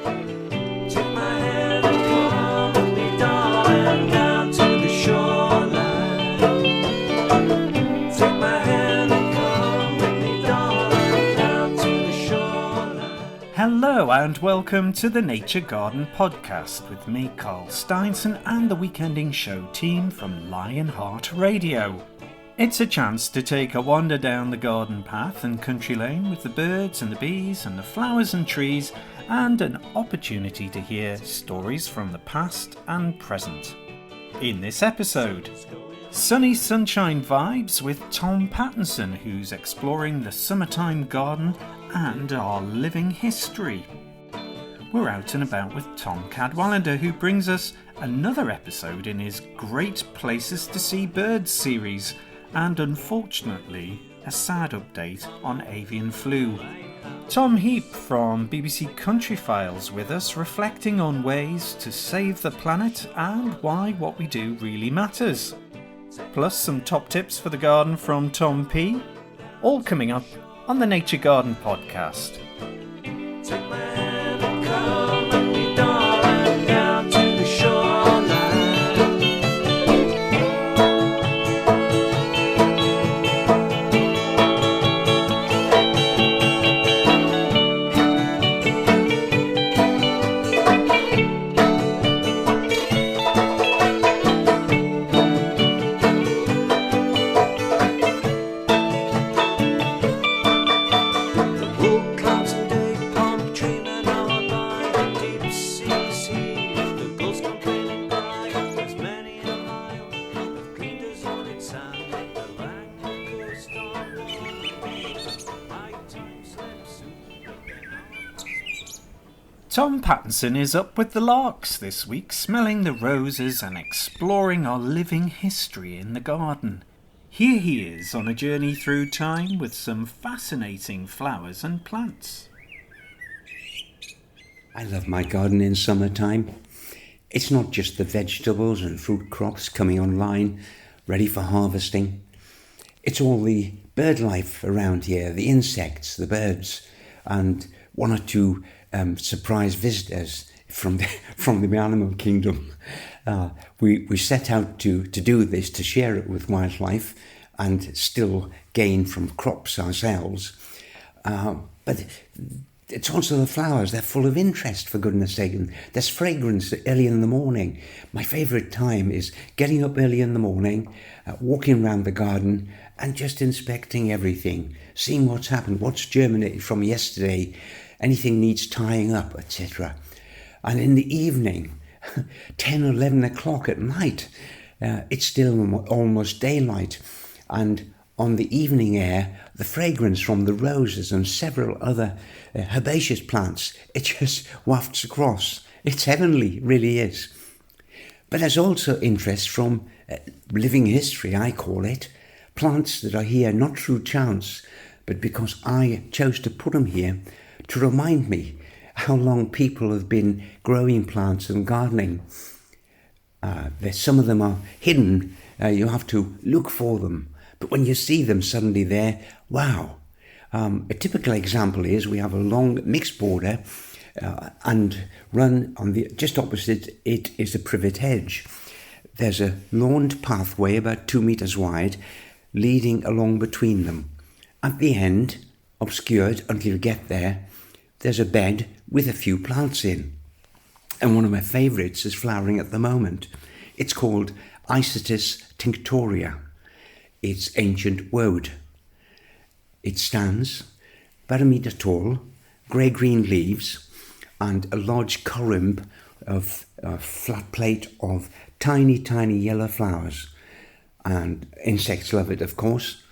Take my hand and come with me, darling, down to the shoreline. Take my hand and come with me, darling, down to the shoreline. Hello and welcome to the Nature Garden Podcast with me, Carl Steinson, and the weekending show team from Lionheart Radio. It's a chance to take a wander down the garden path and country lane with the birds and the bees and the flowers and trees, and an opportunity to hear stories from the past and present. In this episode, sunny sunshine vibes with Tom Pattinson, who's exploring the summertime garden and our living history. We're out and about with Tom Cadwallender, who brings us another episode in his Great Places to See Birds series, and unfortunately a sad update on avian flu. Tom Heap from BBC Countryfile's with us, reflecting on ways to save the planet and why what we do really matters. Plus some top tips for the garden from Tom P. All coming up on the Nature Garden Podcast. Take my hand and come with me, darling, down to the shoreline. Tom Pattinson is up with the larks this week, smelling the roses and exploring our living history in the garden. Here he is on a journey through time with some fascinating flowers and plants. I love my garden in summertime. It's not just the vegetables and fruit crops coming online, ready for harvesting. It's all the bird life around here, the insects, the birds, and one or two surprise visitors from the animal kingdom. We set out to do this, to share it with wildlife and still gain from crops ourselves. But it's also the flowers. They're full of interest, for goodness sake. And there's fragrance early in the morning. My favourite time is getting up early in the morning, walking around the garden and just inspecting everything, seeing what's happened, what's germinated from yesterday, anything needs tying up, etc. And in the evening, 10 or 11 o'clock at night, it's still almost daylight. And on the evening air, the fragrance from the roses and several other herbaceous plants, it just wafts across. It's heavenly, really is. But there's also interest from living history, I call it. Plants that are here not through chance, but because I chose to put them here to remind me how long people have been growing plants and gardening. Some of them are hidden. You have to look for them. But when you see them suddenly there, wow. A typical example is we have a long mixed border and run on the just opposite it is a privet hedge. There's a lawned pathway about 2 meters wide leading along between them. At the end, obscured until you get there, there's a bed with a few plants in. And one of my favourites is flowering at the moment. It's called Isotis tinctoria. It's ancient woad. It stands about 1 metre tall, grey-green leaves, and a large corymb of a flat plate of tiny, tiny yellow flowers. And insects love it, of course,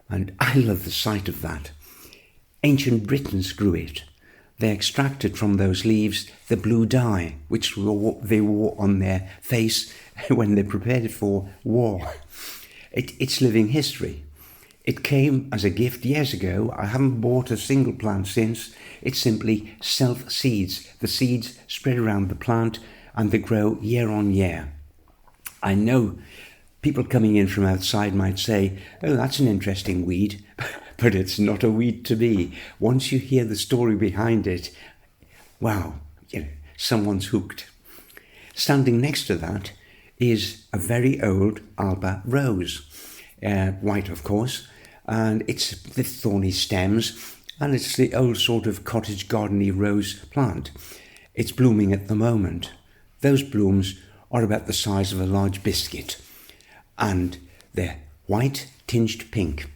and I love the sight of that. Ancient Britons grew it. They extracted from those leaves the blue dye, which they wore on their face when they prepared for war. It's living history. It came as a gift years ago. I haven't bought a single plant since. It simply self-seeds. The seeds spread around the plant and they grow year on year. I know people coming in from outside might say, oh, that's an interesting weed, but it's not a weed to me. Once you hear the story behind it, wow, someone's hooked. Standing next to that is a very old Alba rose, white of course, and it's the thorny stems, and it's the old sort of cottage gardeny rose plant. It's blooming at the moment. Those blooms are about the size of a large biscuit, and they're white tinged pink.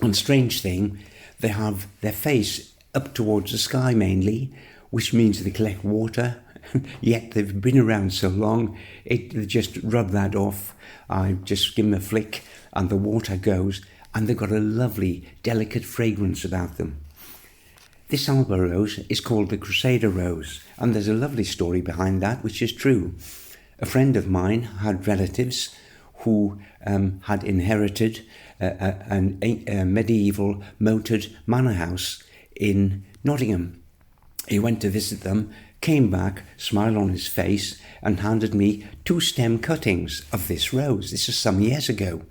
And strange thing, they have their face up towards the sky mainly, which means they collect water. Yet they've been around so long, they just rub that off. I just give them a flick and the water goes, and they've got a lovely, delicate fragrance about them. This Alba rose is called the Crusader rose, and there's a lovely story behind that, which is true. A friend of mine had relatives who had inherited a medieval moated manor house in Nottingham. He went to visit them, came back, smile on his face, and handed me 2 stem cuttings of this rose. This is some years ago.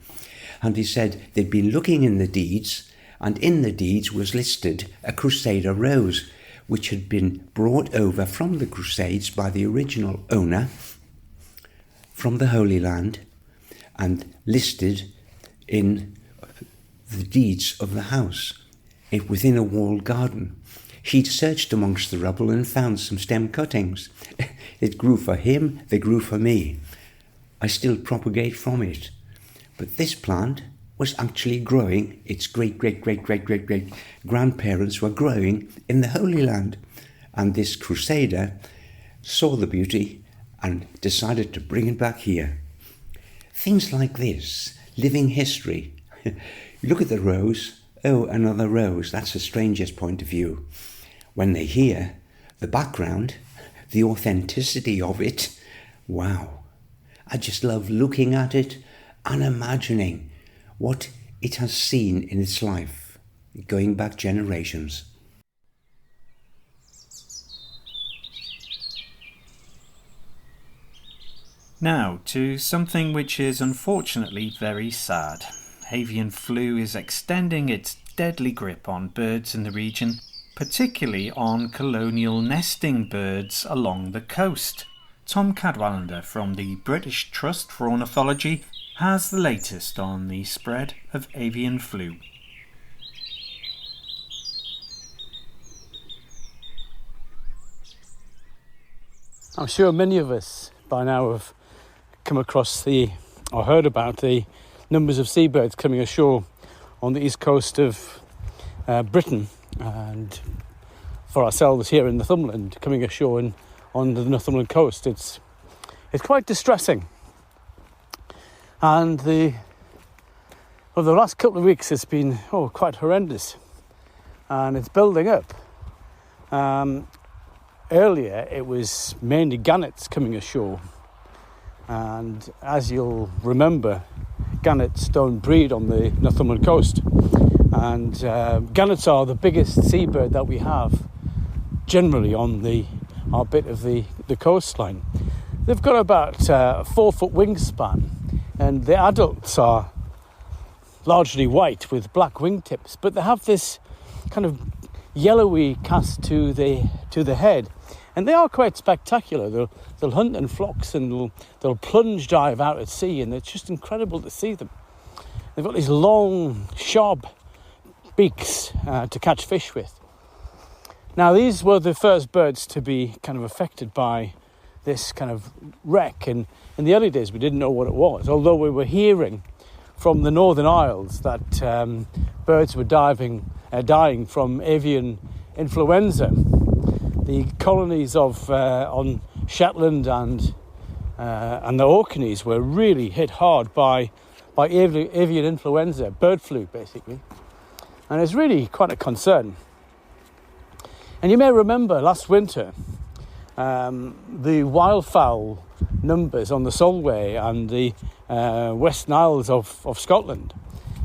And he said they'd been looking in the deeds, and in the deeds was listed a Crusader rose, which had been brought over from the Crusades by the original owner from the Holy Land and listed in the deeds of the house within a walled garden. He'd searched amongst the rubble and found some stem cuttings. It grew for him, they grew for me. I still propagate from it. But this plant was actually growing, its great-great-great-great-great-great grandparents were growing in the Holy Land. And this Crusader saw the beauty and decided to bring it back here. Things like this, living history. You look at the rose, oh, another rose, that's the strangest point of view. When they hear the background, the authenticity of it, wow. I just love looking at it and imagining what it has seen in its life, going back generations. Now to something which is unfortunately very sad. Avian flu is extending its deadly grip on birds in the region, particularly on colonial nesting birds along the coast. Tom Cadwallender from the British Trust for Ornithology has the latest on the spread of avian flu. I'm sure many of us by now have come across or heard about the numbers of seabirds coming ashore on the east coast of Britain, and for ourselves here in Northumberland, coming ashore on the Northumberland coast, it's quite distressing. And over the last couple of weeks, it's been quite horrendous, and it's building up. Earlier, it was mainly gannets coming ashore, and as you'll remember, gannets don't breed on the Northumberland coast, and gannets are the biggest seabird that we have generally on our bit of the coastline. They've got about a 4-foot wingspan, and the adults are largely white with black wingtips, but they have this kind of yellowy cast to the head, and they are quite spectacular. They'll hunt in flocks, and they'll plunge dive out at sea, and it's just incredible to see them. They've got these long, sharp beaks to catch fish with. Now, these were the first birds to be kind of affected by this kind of wreck, and in the early days we didn't know what it was, although we were hearing from the Northern Isles that birds were dying from avian influenza. The colonies on Shetland and the Orkneys were really hit hard by avian influenza, bird flu basically, and it's really quite a concern. And you may remember last winter the wildfowl numbers on the Solway and the Western Isles of Scotland.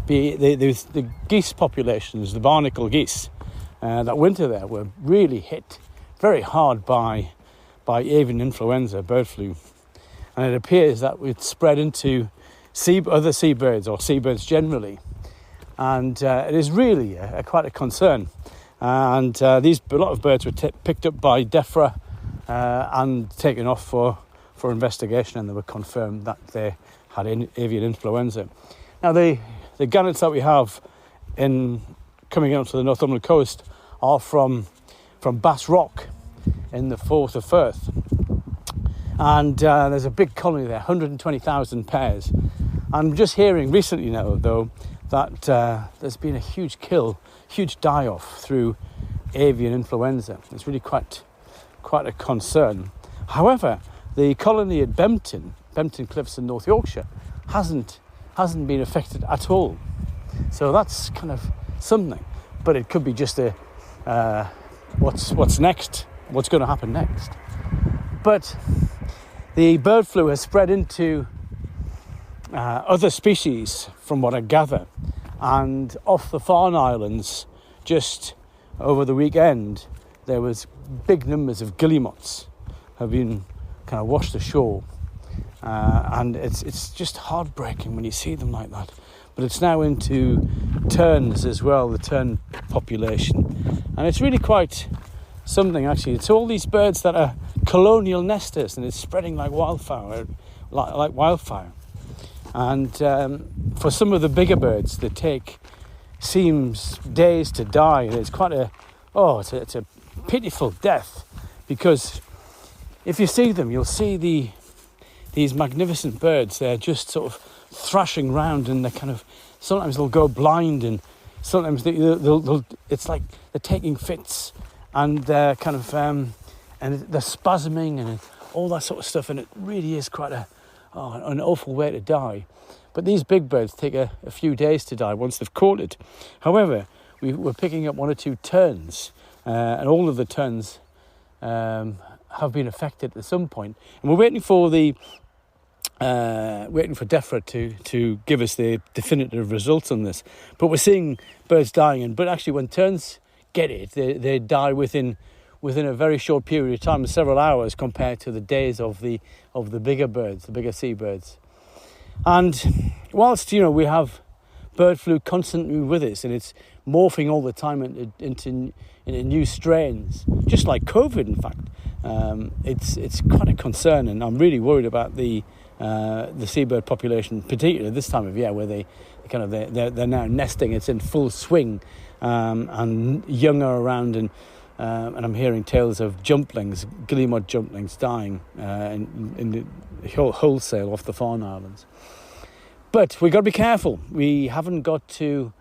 The geese populations, the barnacle geese, that winter there were really hit very hard by avian influenza, bird flu. And it appears that it spread into other seabirds or seabirds generally. And it is really quite a concern. And a lot of birds were picked up by DEFRA and taken off for investigation, and they were confirmed that they had avian influenza. Now the gannets that we have coming out to the Northumberland coast are from Bass Rock in the Forth of Firth, and there's a big colony there, 120,000 pairs. I'm just hearing recently now, though, that there's been a huge die-off through avian influenza. It's really quite a concern. However, the colony at Bempton Cliffs in North Yorkshire hasn't been affected at all. So that's kind of something. But it could be just what's next, what's going to happen next. But the bird flu has spread into other species, from what I gather. And off the Farne Islands, just over the weekend, there was big numbers of guillemots have been kind of washed ashore, and it's just heartbreaking when you see them like that. But it's now into terns as well, the tern population, and it's really quite something actually. It's all these birds that are colonial nesters, and it's spreading like wildfire, And for some of the bigger birds, seems days to die, and it's quite it's a pitiful death, because if you see them, you'll see these magnificent birds. They're just sort of thrashing around, and sometimes they'll go blind, and sometimes they'll it's like they're taking fits, and they're and they're spasming and all that sort of stuff, and it really is quite an awful way to die. But these big birds take a few days to die once they've caught it. However, we're picking up one or two terns, and all of the terns have been affected at some point, and we're waiting for DEFRA to give us the definitive results on this. But we're seeing birds dying, but actually when terns get it, they die within a very short period of time, several hours, compared to the days of the bigger birds, the bigger seabirds. And whilst we have bird flu constantly with us, and it's morphing all the time into new strains, just like COVID, in fact. It's quite a concern, and I'm really worried about the seabird population, particularly this time of year, where they're now nesting. It's in full swing, and young are around, and I'm hearing tales of guillemot jumplings dying in the wholesale off the Farne Islands. But we've got to be careful. We haven't got to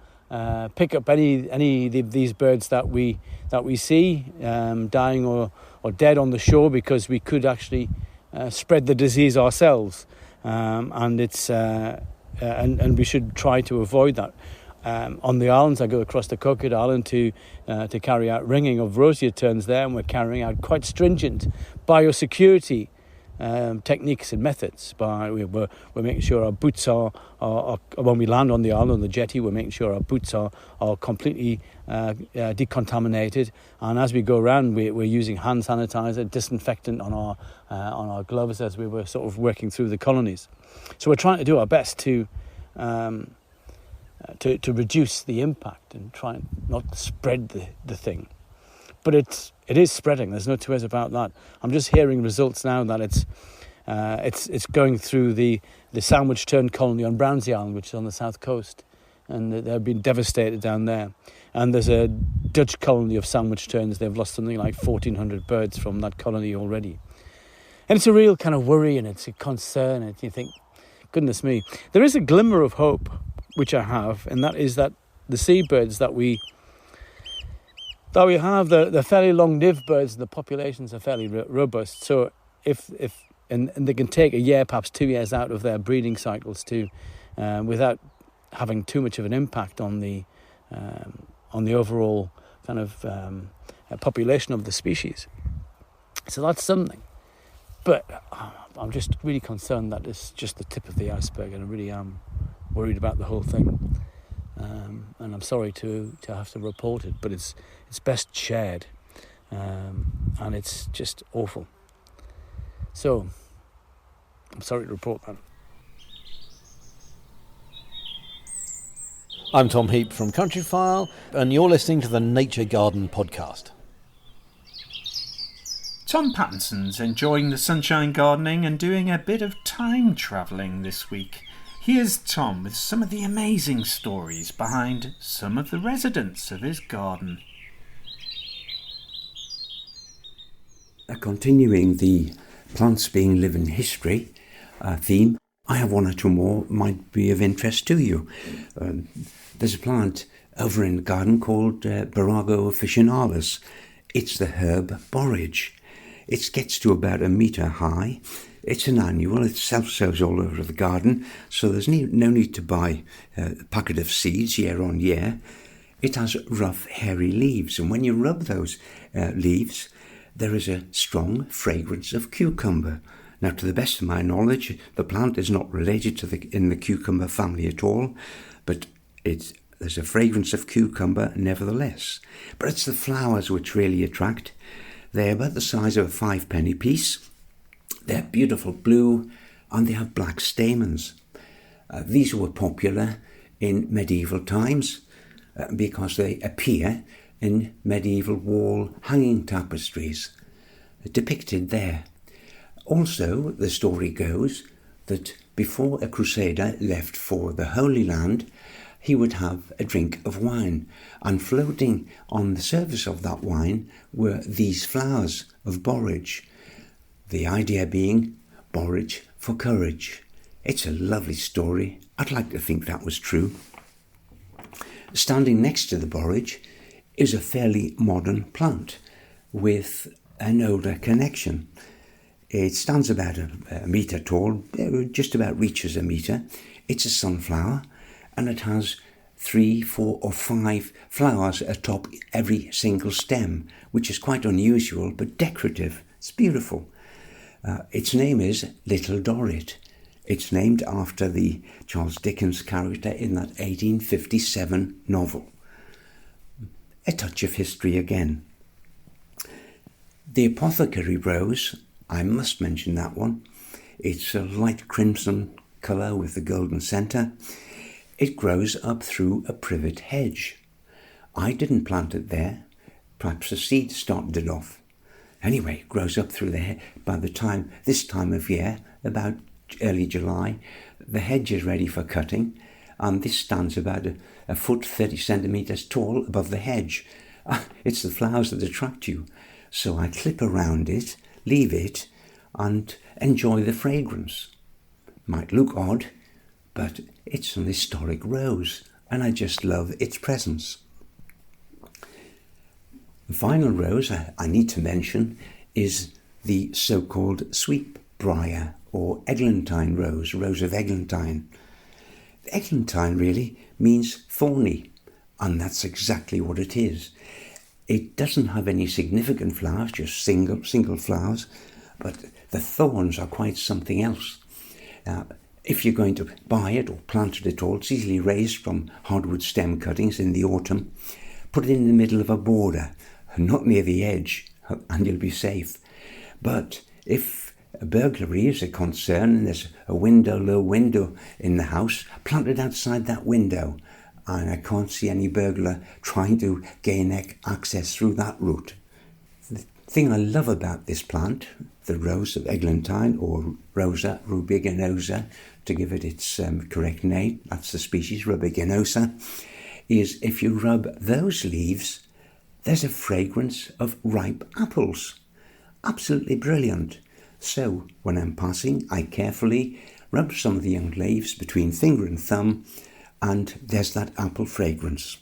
pick up any of these birds that we see dying or dead on the shore, because we could actually spread the disease ourselves, and it's and we should try to avoid that. On the islands, I go across the Coquet Island to carry out ringing of roseate terns there, and we're carrying out quite stringent biosecurity techniques and methods. We're making sure our boots are when we land on the island, on the jetty, we're making sure our boots are completely decontaminated, and as we go around, we're using hand sanitizer, disinfectant on our gloves as we were sort of working through the colonies. So we're trying to do our best to reduce the impact and try and not spread the thing. But it is spreading. There's no two ways about that. I'm just hearing results now that it's going through the sandwich tern colony on Brownsea Island, which is on the south coast, and they've been devastated down there. And there's a Dutch colony of sandwich terns. They've lost something like 1,400 birds from that colony already. And it's a real kind of worry, and it's a concern, and you think, goodness me. There is a glimmer of hope, which I have, and that is that the seabirds that we have, the fairly long-lived birds, and the populations are fairly robust. So if they can take a year, perhaps 2 years out of their breeding cycles without having too much of an impact on the overall kind of population of the species. So that's something. But I'm just really concerned that it's just the tip of the iceberg, and I really am worried about the whole thing. And I'm sorry to have to report it, but it's best shared, and it's just awful. So I'm sorry to report that. I'm Tom Heap from Countryfile, and you're listening to the Nature Garden podcast. Tom Pattinson's enjoying the sunshine gardening and doing a bit of time travelling this week. Here's Tom with some of the amazing stories behind some of the residents of his garden. Continuing the plants being living history theme, I have one or two more might be of interest to you. There's a plant over in the garden called Borago officinalis. It's the herb borage. It gets to about 1 metre high. It's an annual. It self-sows all over the garden, so there's no need to buy a packet of seeds year on year. It has rough, hairy leaves, and when you rub those leaves, there is a strong fragrance of cucumber. Now, to the best of my knowledge, the plant is not related to in the cucumber family at all, but there's a fragrance of cucumber nevertheless. But it's the flowers which really attract. They're about the size of a 5-penny piece. They're beautiful blue and they have black stamens. These were popular in medieval times because they appear in medieval wall hanging tapestries depicted there. Also, the story goes that before a crusader left for the Holy Land, he would have a drink of wine, and floating on the surface of that wine were these flowers of borage. The idea being borage for courage. It's a lovely story. I'd like to think that was true. Standing next to the borage is a fairly modern plant with an older connection. It stands about a metre tall, just about reaches 1 metre. It's a sunflower, and it has 3, 4 or 5 flowers atop every single stem, which is quite unusual but decorative. It's beautiful. Its name is Little Dorrit. It's named after the Charles Dickens character in that 1857 novel. A touch of history again. The apothecary rose, I must mention that one. It's a light crimson colour with the golden centre. It grows up through a privet hedge. I didn't plant it there. Perhaps a seed started it off. Anyway, it grows up through by the time, this time of year, about early July, the hedge is ready for cutting, and this stands about a foot 30 centimetres tall above the hedge. It's the flowers that attract you. So I clip around it, leave it, and enjoy the fragrance. Might look odd, but it's an historic rose, and I just love its presence. The final rose I need to mention is the so-called sweetbriar or eglantine rose, rose of eglantine. Eglantine really means thorny, and that's exactly what it is. It doesn't have any significant flowers, just single flowers, but the thorns are quite something else. If you're going to buy it or plant it at all, it's easily raised from hardwood stem cuttings in the autumn. Put it in the middle of a border, not near the edge, and you'll be safe. But if a burglary is a concern and there's a low window in the house, plant it outside that window. And I can't see any burglar trying to gain access through that route. The thing I love about this plant, the rose of eglantine, or Rosa rubiginosa, to give it its correct name, that's the species, rubiginosa, is if you rub those leaves, there's a fragrance of ripe apples. Absolutely brilliant. So when I'm passing, I carefully rub some of the young leaves between finger and thumb, and there's that apple fragrance.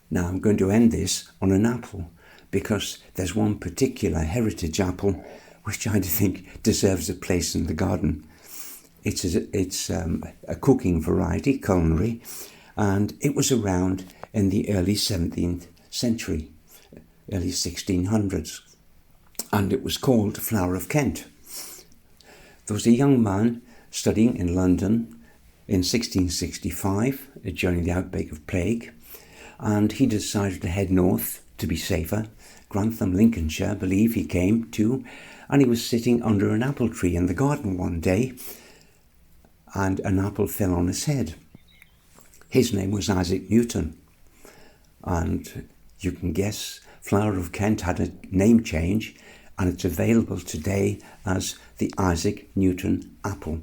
Now I'm going to end this on an apple, because there's one particular heritage apple which I think deserves a place in the garden. It's a cooking variety, culinary, and it was around in the early 17th century, early 1600s, and it was called Flower of Kent. There was a young man studying in London in 1665 during the outbreak of plague, and he decided to head north to be safer. Grantham, Lincolnshire, I believe he came to, and he was sitting under an apple tree in the garden one day, and an apple fell on his head. His name was Isaac Newton, and you can guess Flower of Kent had a name change, and it's available today as the Isaac Newton apple.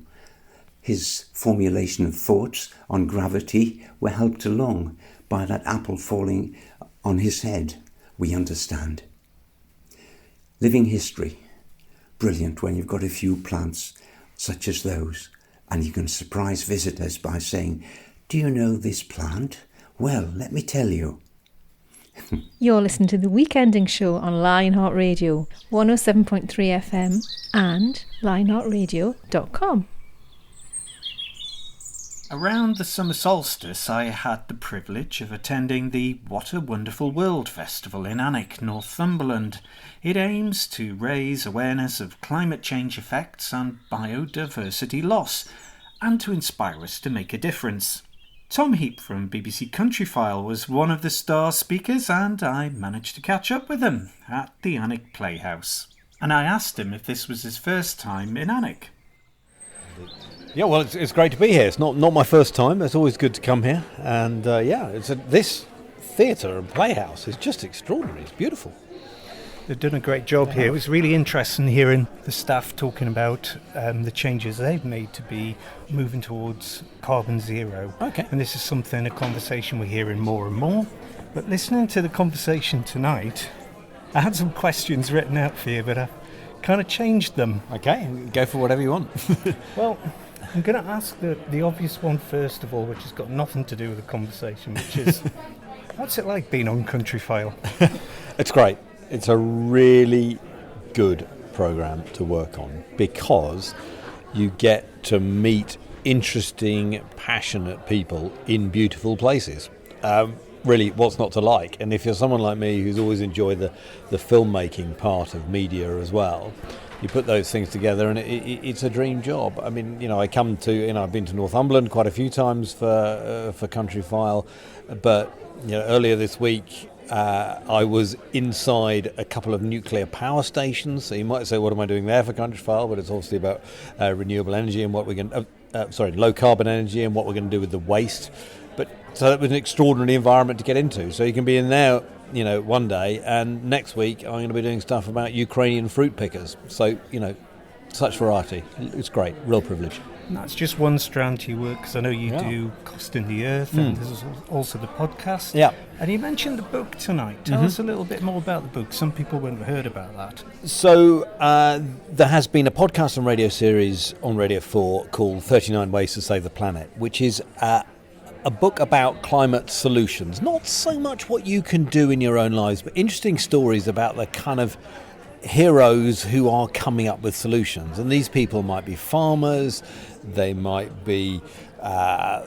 His formulation of thoughts on gravity were helped along by that apple falling on his head, we understand. Living history. Brilliant when you've got a few plants such as those, and you can surprise visitors by saying, "Do you know this plant? Well, let me tell you." You're listening to the Weekending Show on Lionheart Radio, 107.3 FM and lionheartradio.com. Around the summer solstice, I had the privilege of attending the What a Wonderful World Festival in Alnwick, Northumberland. It aims to raise awareness of climate change effects and biodiversity loss, and to inspire us to make a difference. Tom Heap from BBC Countryfile was one of the star speakers, and I managed to catch up with him at the Alnwick Playhouse. And I asked him if this was his first time in Alnwick. Yeah, well, it's great to be here. It's not my first time. It's always good to come here. And this theatre and playhouse is just extraordinary. It's beautiful. They've done a great job here. It was really interesting hearing the staff talking about the changes they've made to be moving towards carbon zero. Okay. And this is a conversation we're hearing more and more. But listening to the conversation tonight, I had some questions written out for you, but I kind of changed them. Okay, go for whatever you want. Well, I'm going to ask the obvious one first of all, which has got nothing to do with the conversation, which is, what's it like being on Countryfile? It's great. It's a really good programme to work on because you get to meet interesting, passionate people in beautiful places. Really, what's not to like? And if you're someone like me who's always enjoyed the filmmaking part of media as well, you put those things together and it's a dream job. I mean, I've been to Northumberland quite a few times for Countryfile, but earlier this week I was inside a couple of nuclear power stations. So you might say, what am I doing there for Countryfile? But it's obviously about renewable energy and what we're going low carbon energy and what we're going to do with the waste. So it was an extraordinary environment to get into. So you can be in there, one day, and next week I'm going to be doing stuff about Ukrainian fruit pickers. So, such variety. It's great. Real privilege. And that's just one strand to your work, because I know you do Cost in the Earth, and there's also the podcast. Yeah. And you mentioned the book tonight. Tell us a little bit more about the book. Some people wouldn't have heard about that. So there has been a podcast and radio series on Radio 4 called 39 Ways to Save the Planet, which is a book about climate solutions. Not so much what you can do in your own lives, but interesting stories about the kind of heroes who are coming up with solutions. And these people might be farmers, they might be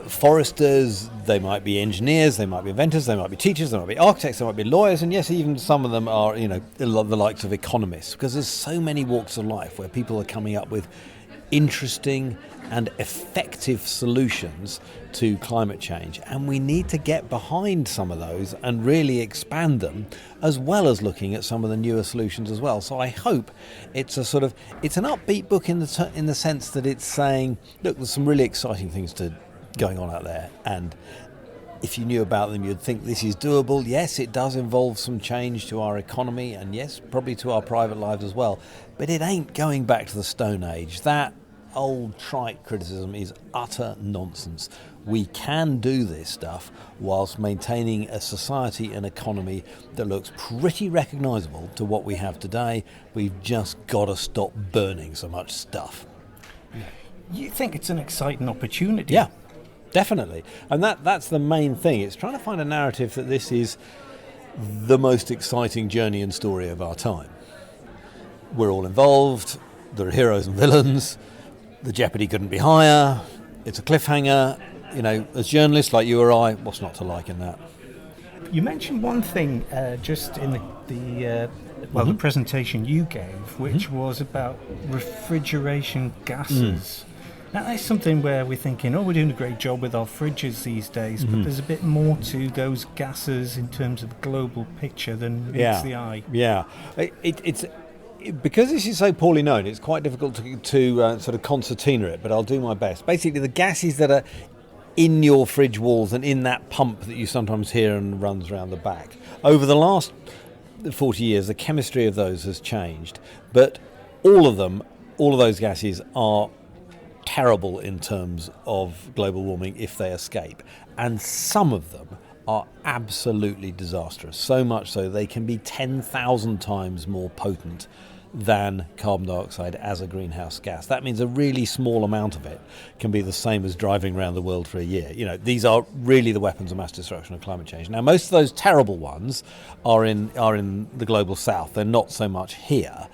foresters, they might be engineers, they might be inventors, they might be teachers, they might be architects, they might be lawyers, and yes, even some of them are, the likes of economists, because there's so many walks of life where people are coming up with interesting and effective solutions to climate change, and we need to get behind some of those and really expand them, as well as looking at some of the newer solutions as well. So I hope it's an upbeat book in the sense that it's saying, look, there's some really exciting things going on out there, and if you knew about them, you'd think this is doable. Yes, it does involve some change to our economy, and yes, probably to our private lives as well, but it ain't going back to the Stone Age. That old trite criticism is utter nonsense. We can do this stuff whilst maintaining a society and economy that looks pretty recognisable to what we have today. We've just got to stop burning so much stuff. You think it's an exciting opportunity? Yeah, definitely. And that's the main thing. It's trying to find a narrative that this is the most exciting journey and story of our time. We're all involved. There are heroes and villains. The jeopardy couldn't be higher. It's a cliffhanger. As journalists like you or I, what's not to like in that? You mentioned one thing just in the presentation you gave, which was about refrigeration gases. Now, that's something where we're thinking, we're doing a great job with our fridges these days, but there's a bit more to those gases in terms of the global picture than meets the eye. Yeah, it's because this is so poorly known, it's quite difficult to sort of concertina it, but I'll do my best. Basically, the gases that are in your fridge walls and in that pump that you sometimes hear and runs around the back, over the last 40 years, the chemistry of those has changed. But all of those gases are terrible in terms of global warming if they escape. And some of them are absolutely disastrous, so much so they can be 10,000 times more potent than carbon dioxide as a greenhouse gas. That means a really small amount of it can be the same as driving around the world for a year. You know, these are really the weapons of mass destruction of climate change. Now, most of those terrible ones are in the global south. They're not so much here.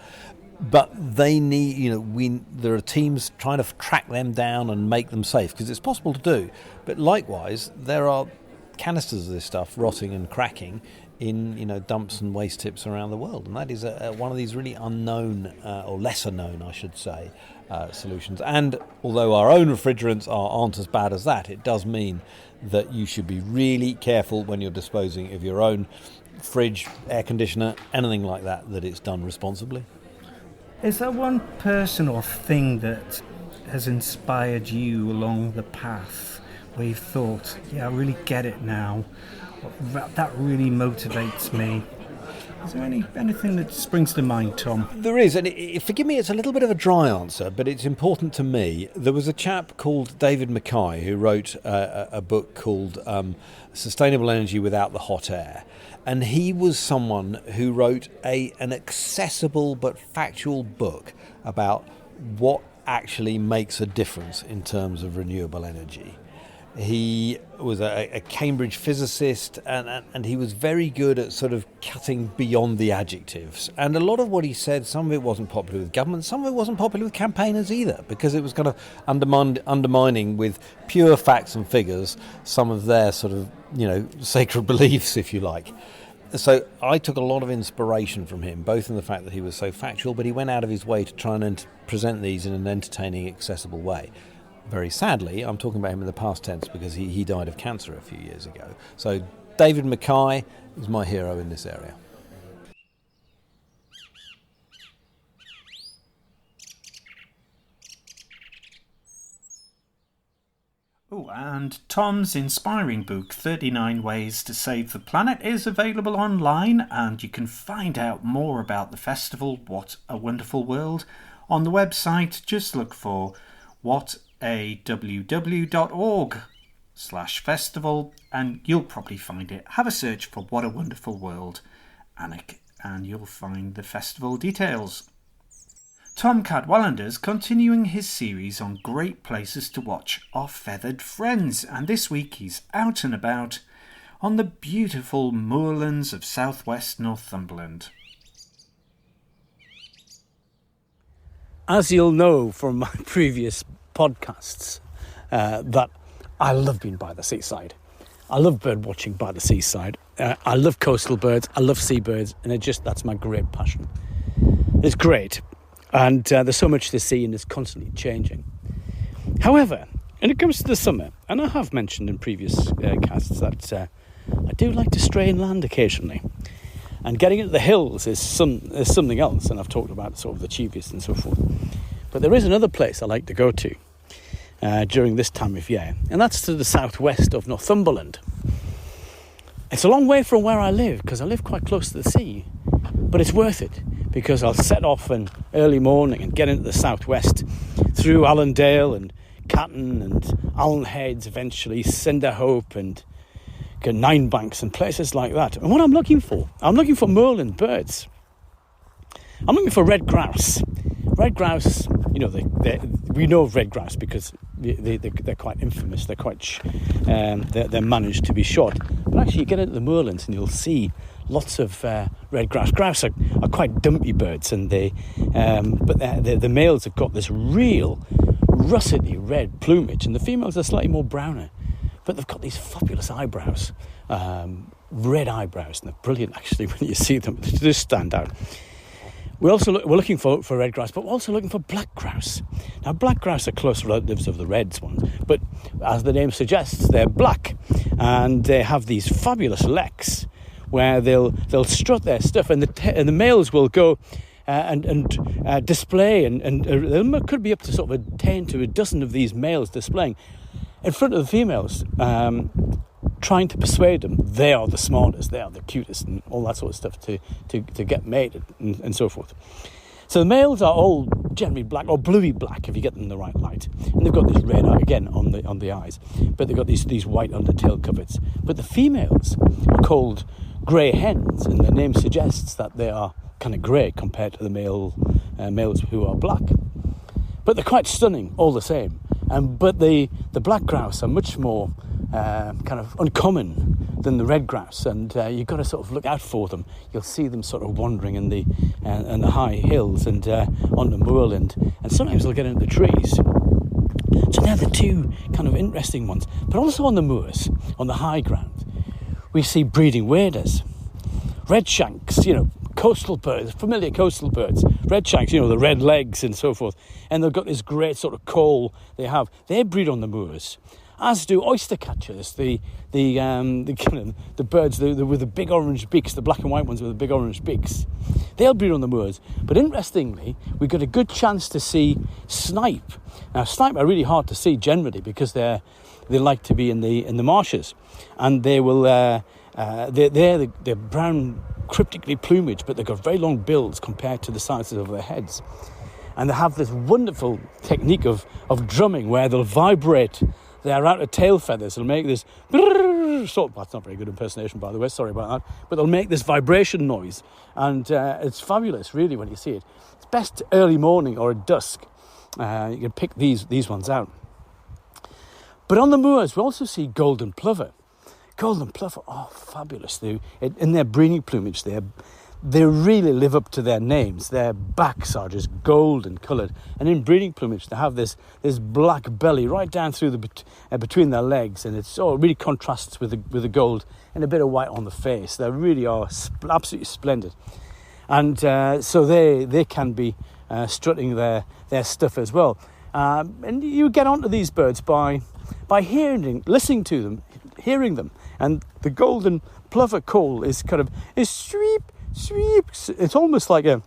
But they need, there are teams trying to track them down and make them safe, because it's possible to do. But likewise, there are canisters of this stuff rotting and cracking in dumps and waste tips around the world, and that is one of these really unknown or lesser known, I should say, solutions. And although our own refrigerants aren't as bad as that, it does mean that you should be really careful when you're disposing of your own fridge, air conditioner, anything like that it's done responsibly. Is there one person or thing that has inspired you along the path where you've thought, yeah, I really get it now, that really motivates me? Is there anything that springs to mind, Tom? There is, and forgive me, it's a little bit of a dry answer, but it's important to me. There was a chap called David Mackay who wrote a book called Sustainable Energy Without the Hot Air. And he was someone who wrote an accessible but factual book about what actually makes a difference in terms of renewable energy. He was a Cambridge physicist, and he was very good at sort of cutting beyond the adjectives. And a lot of what he said, some of it wasn't popular with government, some of it wasn't popular with campaigners either, because it was kind of undermining with pure facts and figures some of their sort of, sacred beliefs, if you like. So I took a lot of inspiration from him, both in the fact that he was so factual, but he went out of his way to try and present these in an entertaining, accessible way. Very sadly, I'm talking about him in the past tense because he died of cancer a few years ago. So David Mackay is my hero in this area. Oh, and Tom's inspiring book, 39 Ways to Save the Planet, is available online, and you can find out more about the festival, What a Wonderful World, on the website. Just look for www.org/festival, and you'll probably find it. Have a search for What a Wonderful World, and you'll find the festival details. Tom Cadwallender's continuing his series on great places to watch our feathered friends, and this week he's out and about on the beautiful moorlands of southwest Northumberland. As you'll know from my previous podcasts, that I love being by the seaside. I love bird watching by the seaside. I love coastal birds. I love seabirds, and that's my great passion. It's great. And there's so much to see, and it's constantly changing. However, when it comes to the summer, and I have mentioned in previous casts that I do like to stray inland occasionally. And getting into the hills is something else, and I've talked about sort of the Cheviot and so forth. But there is another place I like to go to during this time of year, and that's to the southwest of Northumberland. It's a long way from where I live, because I live quite close to the sea, but it's worth it, because I'll set off in early morning and get into the southwest through Allendale and Catton and Allen Heads, eventually Cinderhope and Ninebanks and places like that. And what I'm looking for moorland birds. I'm looking for red grouse. Red grouse, we know of red grouse because they're quite infamous. They're quite they're managed to be shot. But actually, you get into the moorlands and you'll see lots of red grouse. Grouse are quite dumpy birds, and the males have got this real russety red plumage, and the females are slightly more browner. But they've got these fabulous eyebrows, red eyebrows, and they're brilliant actually when you see them. They just stand out. We're looking for red grouse, but we're also looking for black grouse. Now, black grouse are close relatives of the reds ones, but as the name suggests, they're black, and they have these fabulous leks where they'll strut their stuff, and the males will go and display, and there could be up to sort of 10 to a dozen of these males displaying in front of the females, trying to persuade them they are the smartest, they are the cutest, and all that sort of stuff to get mated and so forth. So the males are all generally black or bluey black if you get them in the right light, and they've got this red again on the eyes, but they've got these white undertail coverts. But the females are called grey hens, and the name suggests that they are kind of grey compared to the males who are black. But they're quite stunning all the same. But the black grouse are much more kind of uncommon than the red grouse, and you've got to sort of look out for them. You'll see them sort of wandering in the high hills and on the moorland, and sometimes they'll get into the trees. So they're the two kind of interesting ones. But also on the moors, on the high ground, we see breeding waders, redshanks, coastal birds, familiar coastal birds, redshanks, the red legs and so forth, and they've got this great sort of call they have. They breed on the moors, as do oyster catchers, the birds with the big orange beaks, the black and white ones with the big orange beaks. They'll breed on the moors. But interestingly, we got a good chance to see snipe. Now, snipe are really hard to see generally because they like to be in the marshes, and they will they're brown, cryptically plumage, but they've got very long bills compared to the sizes of their heads. And they have this wonderful technique of drumming where they'll vibrate their outer tail feathers. They'll make this sort of, that's not very good impersonation, by the way, sorry about that, but they'll make this vibration noise, and it's fabulous really when you see it. It's best early morning or at dusk. You can pick these ones out. But on the moors we also see golden plover. Golden plover are fabulous. In their breeding plumage, they really live up to their names. Their backs are just golden coloured, and in breeding plumage they have this black belly right down through between their legs, and it really contrasts with the gold and a bit of white on the face. They really are absolutely splendid, and so they can be strutting their stuff as well. And you get onto these birds by listening to them, hearing them, and the golden plover call is sweep. It's almost like a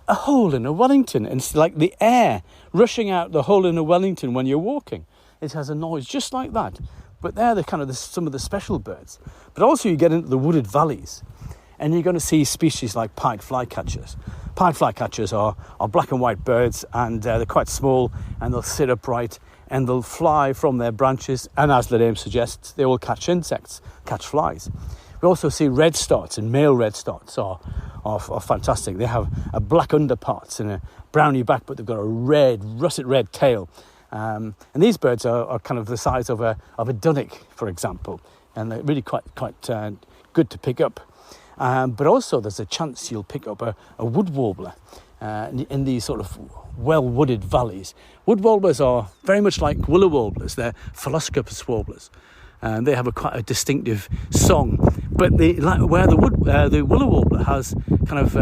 hole in a Wellington, and it's like the air rushing out the hole in a Wellington when you're walking. It has a noise just like that. But they're some of the special birds. But also you get into the wooded valleys, and you're going to see species like pied flycatchers. Pied flycatchers are black and white birds, and they're quite small, and they'll sit upright, and they'll fly from their branches, and as the name suggests, they will catch insects, catch flies. We also see redstarts, and male redstarts are fantastic. They have a black underparts and a browny back, but they've got a russet red tail. And these birds are kind of the size of a dunnock, for example, and they're really quite good to pick up. But also there's a chance you'll pick up a wood warbler in these sort of well-wooded valleys. Wood warblers are very much like willow warblers. They're phylloscopus warblers. They have quite a distinctive song, but where the willow warbler has kind of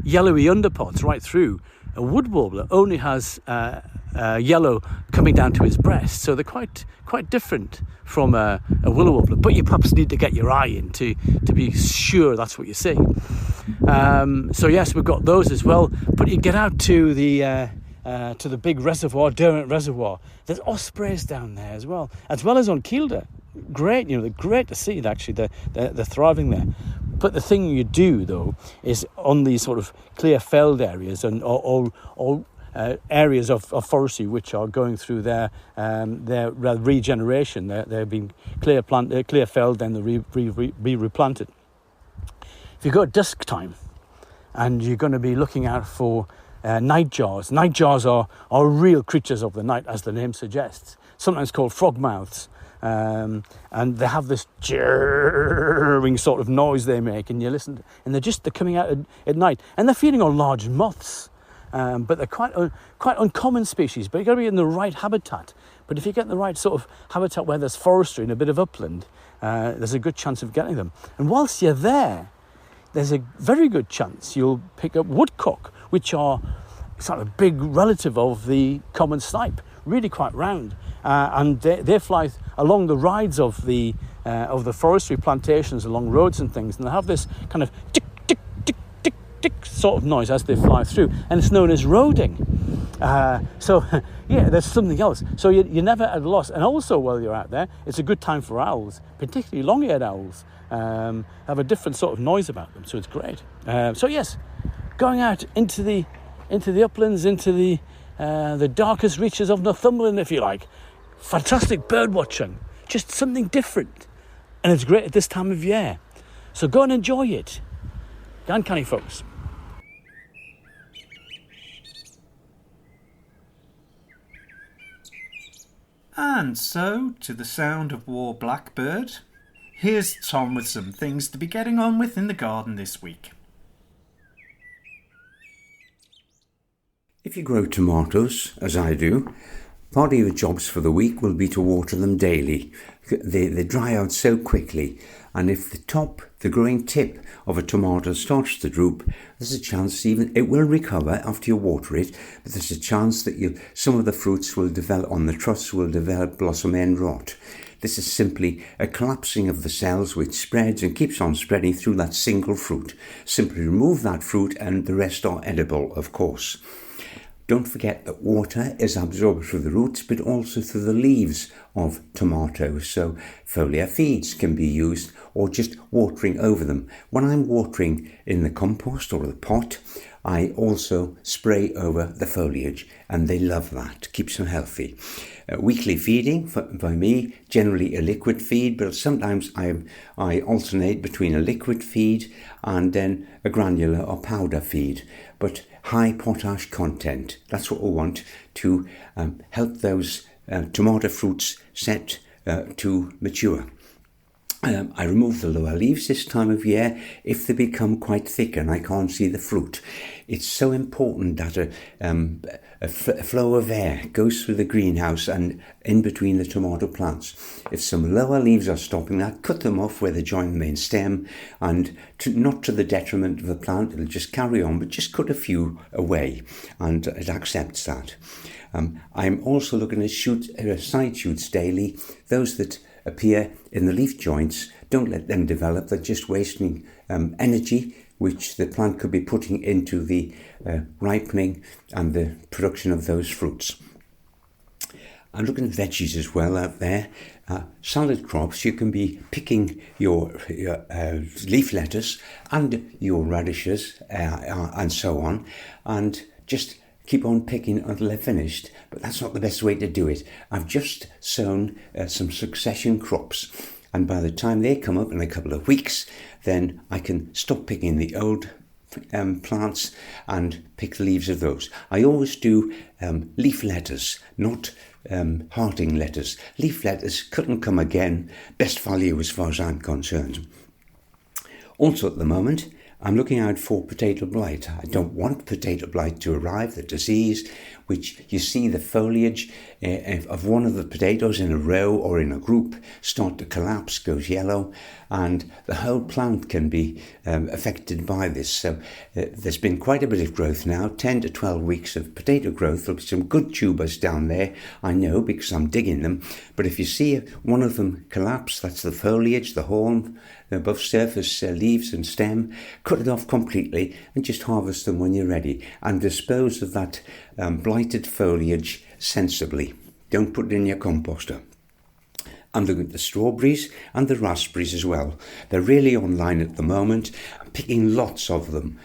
yellowy underparts right through, a wood warbler only has yellow coming down to his breast, so they're quite different from a willow warbler. But you perhaps need to get your eye in to be sure that's what you see. So yes, we've got those as well. But you get out to the big reservoir, Derwent Reservoir. There's ospreys down there as well as on Kielder. Great, they're great to see. Actually, they're thriving there. But the thing you do though is on these sort of clear feld areas or areas of forestry which are going through their regeneration. They're being clear felled, then they're replanted. If you go at dusk time, and you're going to be looking out for nightjars. Nightjars are real creatures of the night, as the name suggests, sometimes called frogmouths. And they have this chirring sort of noise they make, and you listen, and they're coming out at night, and they're feeding on large moths. But they're quite uncommon species, but you've got to be in the right habitat. But if you get in the right sort of habitat where there's forestry and a bit of upland, there's a good chance of getting them. And whilst you're there, there's a very good chance you'll pick up woodcock, which are sort of big relative of the common snipe, really quite round. And they fly along the rides of the forestry plantations along roads and things, and they have this kind of tick, tick, tick, tick, tick sort of noise as they fly through, and it's known as roding. So, yeah, there's something else. So you're never at a loss. And also, while you're out there, it's a good time for owls, particularly long-eared owls. Have a different sort of noise about them, so it's great. So yes, going out into the uplands, into the darkest reaches of Northumberland, if you like. Fantastic bird watching, just something different, and it's great at this time of year. So go and enjoy it. Go on, canny folks. And so, to the sound of War Blackbird, here's Tom with some things to be getting on with in the garden this week. If you grow tomatoes, as I do, part of your jobs for the week will be to water them daily. They dry out so quickly, and if the growing tip of a tomato starts to droop, there's a chance it will recover after you water it, but there's a chance that some of the fruits will develop on the truss, will develop blossom end rot. This is simply a collapsing of the cells which spreads and keeps on spreading through that single fruit. Simply remove that fruit and the rest are edible, of course. Don't forget that water is absorbed through the roots, but also through the leaves of tomatoes. So foliar feeds can be used, or just watering over them. When I'm watering in the compost or the pot, I also spray over the foliage, and they love that. Keeps them healthy. Weekly feeding, by me, generally a liquid feed, but sometimes I alternate between a liquid feed and then a granular or powder feed. But high potash content, that's what we want to help those tomato fruits set to mature. I remove the lower leaves this time of year if they become quite thick and I can't see the fruit. It's so important that a flow of air goes through the greenhouse and in between the tomato plants. If some lower leaves are stopping that, cut them off where they join the main stem, and not to the detriment of the plant, it'll just carry on, but just cut a few away, and it accepts that. I'm also looking at side shoots daily. Those that appear in the leaf joints, don't let them develop. They're just wasting energy which the plant could be putting into the ripening and the production of those fruits. I'm looking at veggies as well out there. Salad crops, you can be picking your leaf lettuce and your radishes and so on, and just keep on picking until they're finished, but that's not the best way to do it. I've just sown some succession crops, and by the time they come up in a couple of weeks, then I can stop picking the old plants and pick the leaves of those. I always do leaf lettuce, not hearting lettuce. Leaf lettuce, cut and come again, best value as far as I'm concerned. Also at the moment, I'm looking out for potato blight. I don't want potato blight to arrive, the disease which you see the foliage of one of the potatoes in a row or in a group start to collapse, goes yellow, and the whole plant can be affected by this. So there's been quite a bit of growth now, 10 to 12 weeks of potato growth. There'll be some good tubers down there, I know, because I'm digging them. But if you see one of them collapse, that's the foliage, the horn, the above surface leaves and stem. Cut it off completely and just harvest them when you're ready, and dispose of that blighted foliage sensibly. Don't put it in your composter. I'm looking at the strawberries and the raspberries as well. They're really online at the moment. I'm picking lots of them.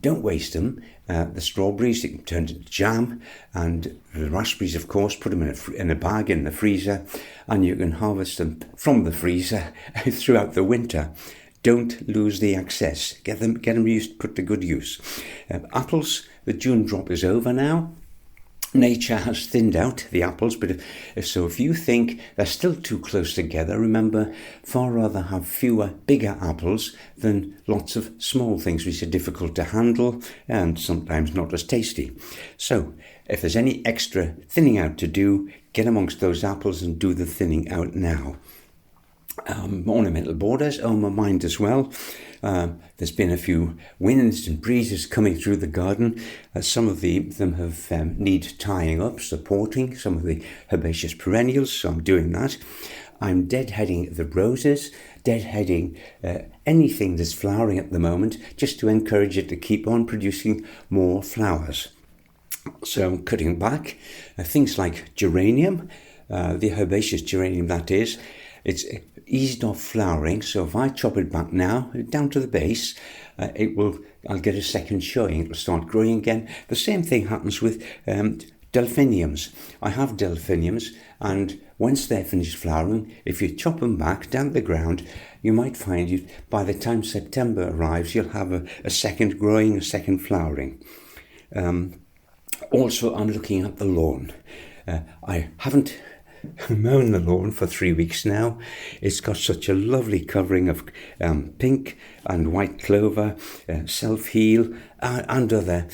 Don't waste them. The strawberries, you can turn into jam, and the raspberries, of course, put them in a bag in the freezer, and you can harvest them from the freezer throughout the winter. Don't lose the excess. Get them used, put to good use. Apples, the June drop is over now. Nature has thinned out the apples, but if you think they're still too close together, remember, far rather have fewer bigger apples than lots of small things which are difficult to handle and sometimes not as tasty. So if there's any extra thinning out to do, get amongst those apples and do the thinning out now. Ornamental borders on my mind as well. There's been a few winds and breezes coming through the garden. Some of them have need tying up, supporting some of the herbaceous perennials, so I'm doing that. I'm deadheading the roses, deadheading anything that's flowering at the moment, just to encourage it to keep on producing more flowers. So I'm cutting back. Things like geranium, the herbaceous geranium that is, it's eased off flowering. So if I chop it back now, down to the base, I'll get a second showing. It'll start growing again. The same thing happens with delphiniums. I have delphiniums, and once they're finished flowering, if you chop them back down to the ground, you might find by the time September arrives, you'll have a second growing, a second flowering. Also, I'm looking at the lawn. I haven't mown the lawn for 3 weeks now. It's got such a lovely covering of pink and white clover, self-heal, and other,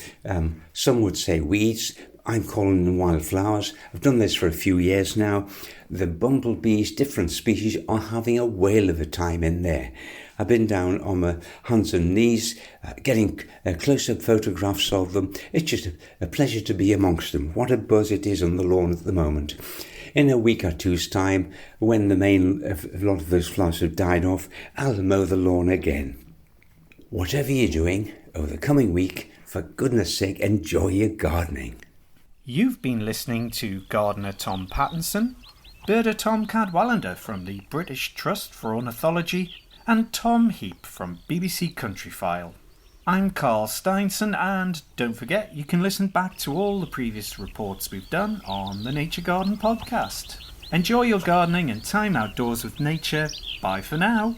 some would say weeds. I'm calling them wildflowers. I've done this for a few years now. The bumblebees, different species, are having a whale of a time in there. I've been down on my hands and knees, getting close-up photographs of them. It's just a pleasure to be amongst them. What a buzz it is on the lawn at the moment. In a week or two's time, when a lot of those flowers have died off, I'll mow the lawn again. Whatever you're doing over the coming week, for goodness sake, enjoy your gardening. You've been listening to gardener Tom Pattinson, birder Tom Cadwallender from the British Trust for Ornithology, and Tom Heap from BBC Countryfile. I'm Carl Steinson, and don't forget you can listen back to all the previous reports we've done on the Nature Garden podcast. Enjoy your gardening and time outdoors with nature. Bye for now.